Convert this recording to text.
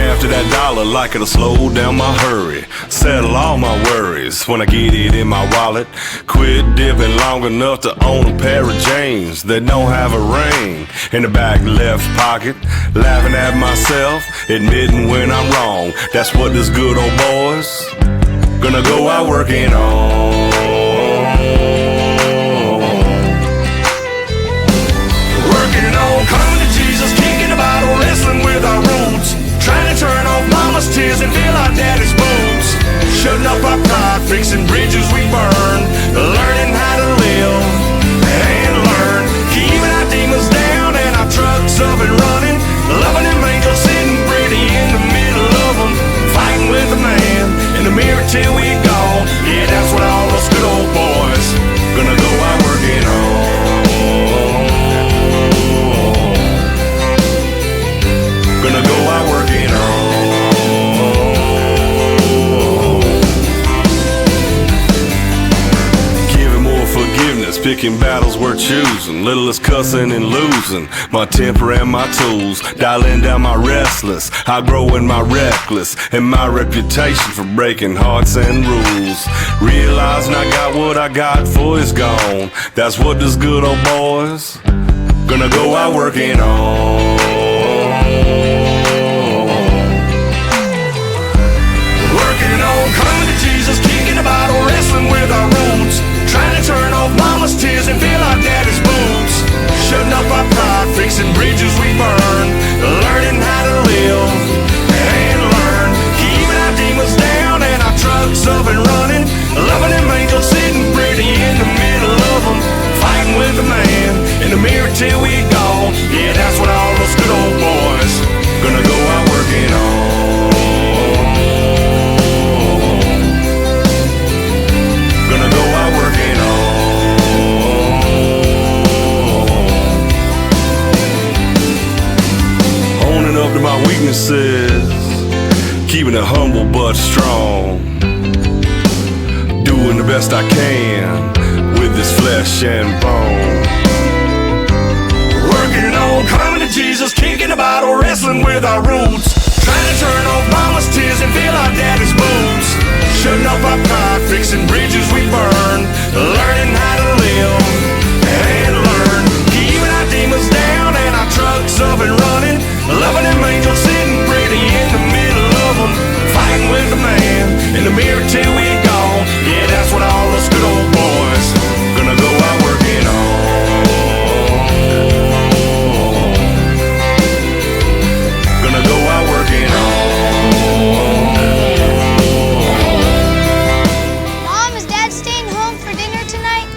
after that dollar like it'll slow down my hurry. Settle all my worries when I get it in my wallet. Quit dipping long enough to own a pair of jeans that don't have a ring in the back left pocket. Laughing at myself, admitting when I'm wrong. That's what this good old boy's gonna go out working on. Working on, coming to Jesus, kicking a bottle, wrestling with our roots. Trying to turn off mama's tears and fill our daddy's boots. Shutting up our pride, fixing bridges we burn. Learning how to live and learn. Keeping our demons down and our trucks up and running. Loving them angels sitting pretty in the middle of them. Fighting with the man in the mirror till we gone. Yeah, that's what all us good old boys gonna go out working on. Gonna go out working on. Giving more forgiveness, picking battles we're choosing. Little is cussing and losing my temper and my tools. Dialing down my restless, outgrowing my reckless, and my reputation for breaking hearts and rules. Realizing I got what I got for is gone. That's what this good old boys gonna go out working on. Coming to Jesus, kicking a bottle, wrestling with our roots. Trying to turn off mama's tears and fill our daddy's boots. Shutting up our pride, fixing bridges we burn. Learning how to live and learn. Keeping our demons down and our trucks up and running. Loving them angels sitting pretty in the middle of them. Fighting with the man in the mirror till we gone. Yeah, that's what all those good old boys gonna go out working on. Up to my weaknesses, keeping it humble but strong. Doing the best I can with this flesh and bone. Working on, coming to Jesus, kicking a bottle, wrestling with our roots. Trying to turn off mama's tears and fill our daddy's boots. Shutting up our pride, fixing bridges we burn. Learning how to live and learn. Keeping our demons down and our trucks up and running. Loving them angels sitting pretty in the middle of them. Fighting with the man in the mirror till we gone. Yeah, that's what all us good old boys gonna go out working on. Gonna go out working on. Mom, is Dad staying home for dinner tonight?